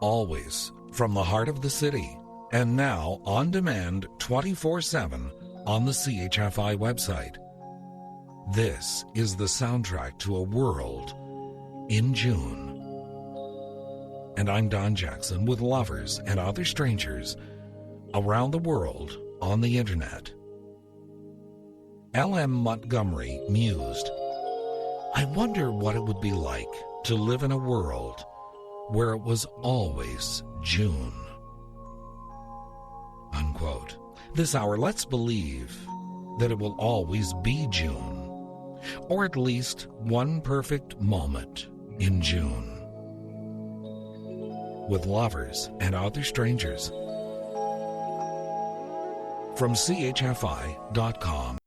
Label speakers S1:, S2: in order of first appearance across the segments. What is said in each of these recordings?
S1: always from the heart of the city, and now on demand 24/7 on the CHFI website. This is the soundtrack to a world in June. And I'm Don Jackson with Lovers and Other Strangers around the world on the internet. L.M. Montgomery mused, "I wonder what it would be like to live in a world where it was always June." Unquote. This hour, let's believe that it will always be June, or at least one perfect moment in June. With Lovers and Other Strangers from CHFI.com.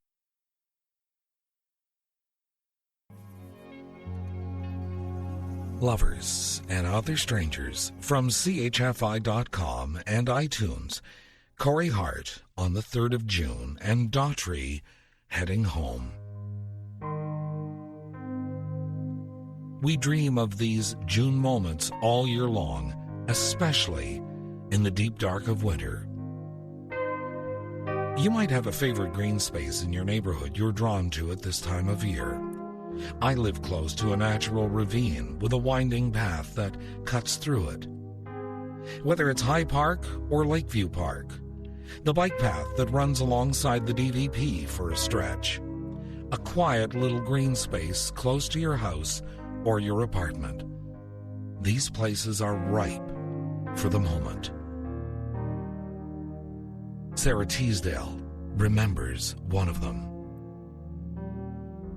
S1: Lovers and Other Strangers from CHFI.com and iTunes. Corey Hart on the 3rd of June and Daughtry heading home. We dream of these June moments all year long, especially in the deep dark of winter. You might have a favorite green space in your neighborhood you're drawn to at this time of year. I live close to a natural ravine with a winding path that cuts through it. Whether it's High Park or Lakeview Park, the bike path that runs alongside the DVP for a stretch, a quiet little green space close to your house or your apartment. These places are ripe for the moment. Sarah Teasdale remembers one of them.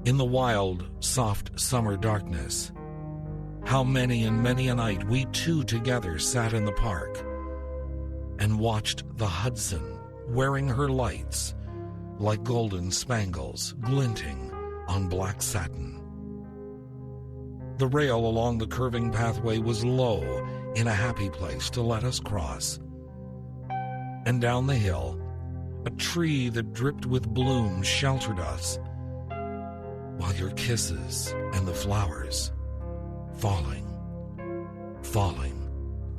S1: In the wild, soft summer darkness, how many and many a night we two together sat in the park and watched the Hudson wearing her lights like golden spangles glinting on black satin. The rail along the curving pathway was low in a happy place to let us cross. And down the hill, a tree that dripped with bloom sheltered us, while your kisses and the flowers, falling,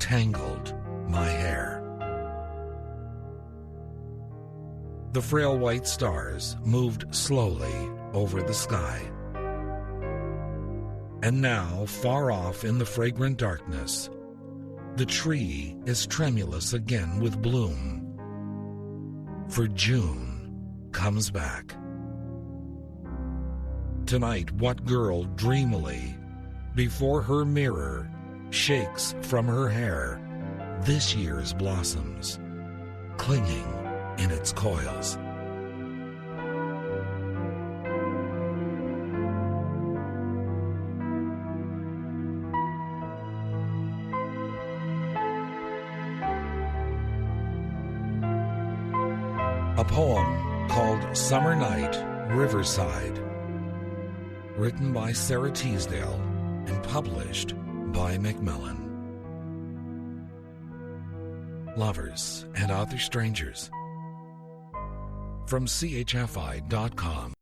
S1: tangled my hair. The frail white stars moved slowly over the sky. And now, far off in the fragrant darkness, the tree is tremulous again with bloom. For June comes back. Tonight, what girl dreamily, before her mirror, shakes from her hair this year's blossoms, clinging in its coils? A poem called Summer Night, Riverside, written by Sarah Teasdale and published by Macmillan. Lovers and Other Strangers from CHFI.com.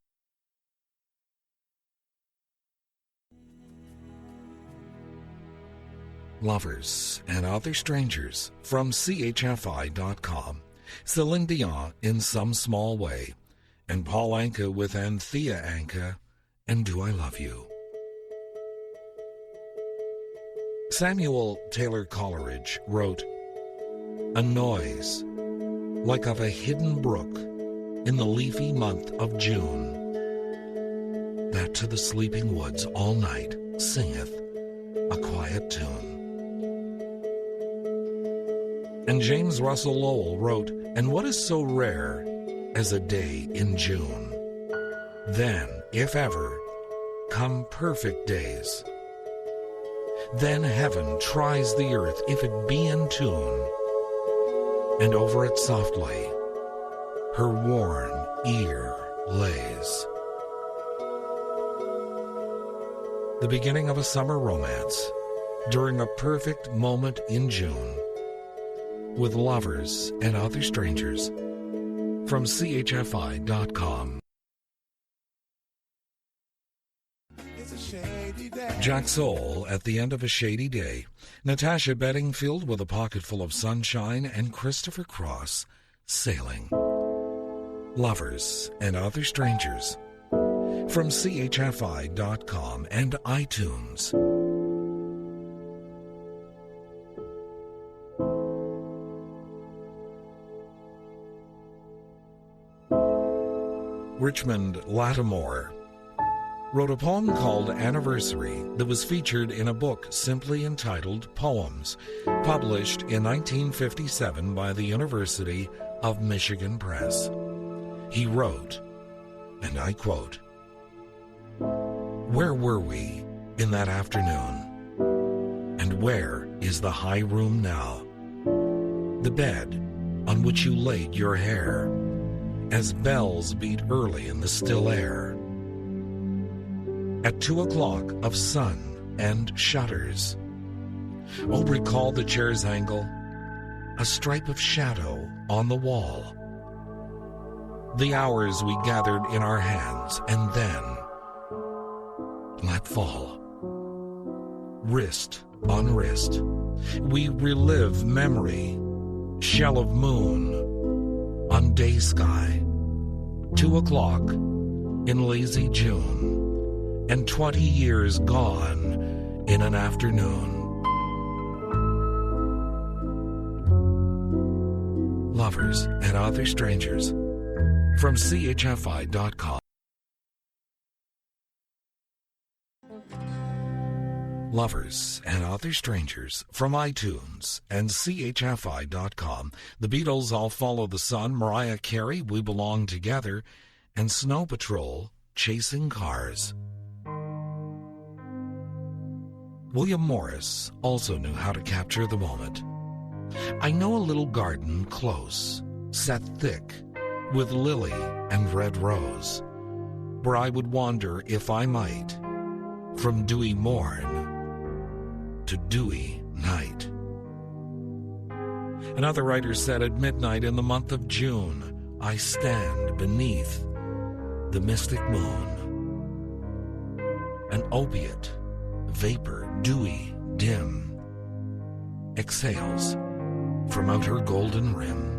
S1: Lovers and Other Strangers from CHFI.com. Celine Dion in Some Small Way, and Paul Anka with Anthea Anka and Do I Love You. Samuel Taylor Coleridge wrote, "A noise like of a hidden brook in the leafy month of June, that to the sleeping woods all night singeth a quiet tune." And James Russell Lowell wrote, "And what is so rare as a day in June? Then, if ever, come perfect days. Then heaven tries the earth if it be in tune, and over it softly her worn ear lays." The beginning of a summer romance during a perfect moment in June, with Lovers and Other Strangers from CHFI.com.
S2: It's a shady
S1: Jacksoul at the end of a shady day, Natasha Bedingfield with a pocket full of sunshine, and Christopher Cross sailing. Lovers and Other Strangers from CHFI.com and iTunes. Richmond Lattimore wrote a poem called Anniversary that was featured in a book simply entitled Poems, published in 1957 by the University of Michigan Press. He wrote, and I quote, "Where were we in that afternoon? And where is the high room now? The bed on which you laid your hair, as bells beat early in the still air. At 2 o'clock of sun and shutters. Oh, recall the chair's angle, a stripe of shadow on the wall. The hours we gathered in our hands and then let fall. Wrist on wrist, we relive memory, shell of moon on day sky, 2 o'clock in lazy June, and 20 years gone in an afternoon. Lovers and Other Strangers from CHFI.com. Lovers and Other Strangers from iTunes and CHFI.com. The Beatles, I'll Follow the Sun, Mariah, Carey, We Belong Together, and Snow Patrol, Chasing Cars. William Morris also knew how to capture the moment. I know a little garden close, set thick with lily and red rose, where I would wander if I might, from dewy morn to dewy night. Another writer said, at midnight in the month of June, I stand beneath the mystic moon. An opiate vapor, dewy, dim, exhales from out her golden rim.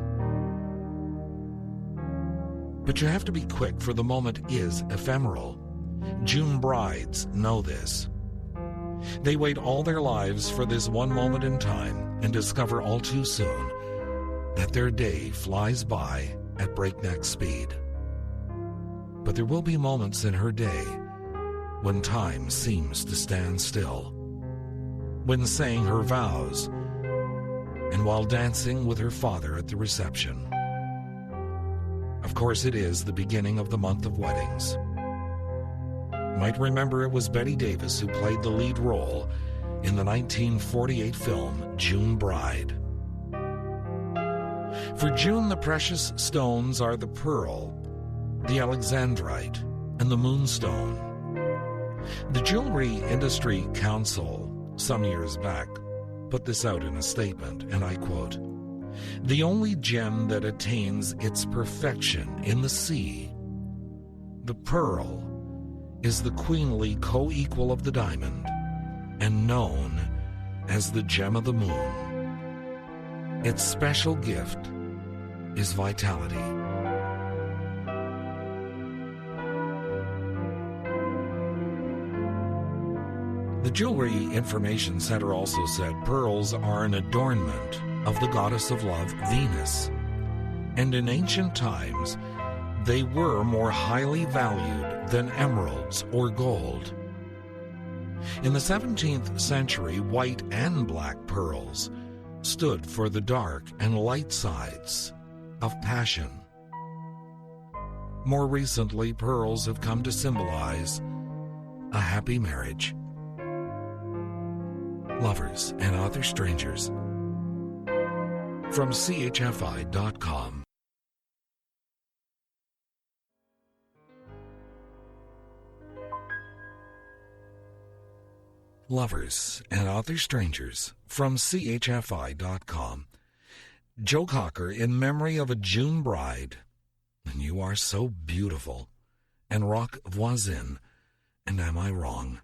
S1: But you have to be quick, for the moment is ephemeral. June brides know this. They wait all their lives for this one moment in time and discover all too soon that their day flies by at breakneck speed. But there will be moments in her day when time seems to stand still, when saying her vows, and while dancing with her father at the reception. Of course, it is the beginning of the month of weddings. You might remember it was Bette Davis who played the lead role in the 1948 film June Bride. For June, the precious stones are the pearl, the alexandrite, and the moonstone. The Jewelry Industry Council, some years back, put this out in a statement, and I quote, "The only gem that attains its perfection in the sea, the pearl, is the queenly co-equal of the diamond, and known as the gem of the moon. Its special gift is vitality." The Jewelry Information Center also said pearls are an adornment of the goddess of love, Venus, and in ancient times they were more highly valued than emeralds or gold. In the 17th century, white and black pearls stood for the dark and light sides of passion. More recently, pearls have come to symbolize a happy marriage. Lovers and Other Strangers from CHFI.com. Lovers and Other Strangers from CHFI.com. Joe Cocker, in memory of a June bride, and you are so beautiful, and Roch Voisine, and am I wrong?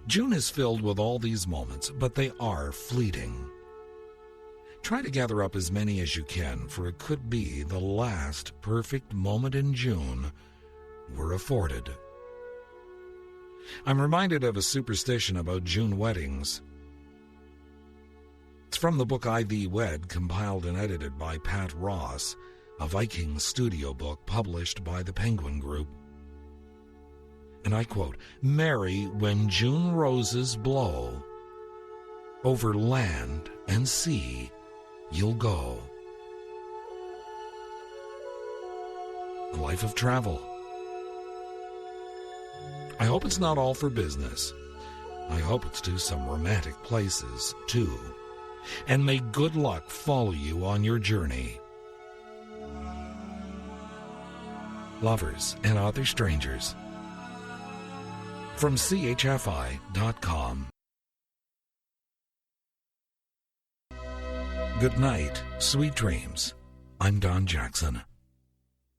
S1: June is filled with all these moments, but they are fleeting. Try to gather up as many as you can, for it could be the last perfect moment in June we're afforded. I'm reminded of a superstition about June weddings. It's from the book I Thee Wed, compiled and edited by Pat Ross, a Viking studio book published by the Penguin Group. And I quote, "Marry when June roses blow, over land and sea you'll go." A life of travel. I hope it's not all for business. I hope it's to some romantic places, too. And may good luck follow you on your journey. Lovers and Other Strangers. From CHFI.com. Good night, sweet dreams. I'm Don Jackson.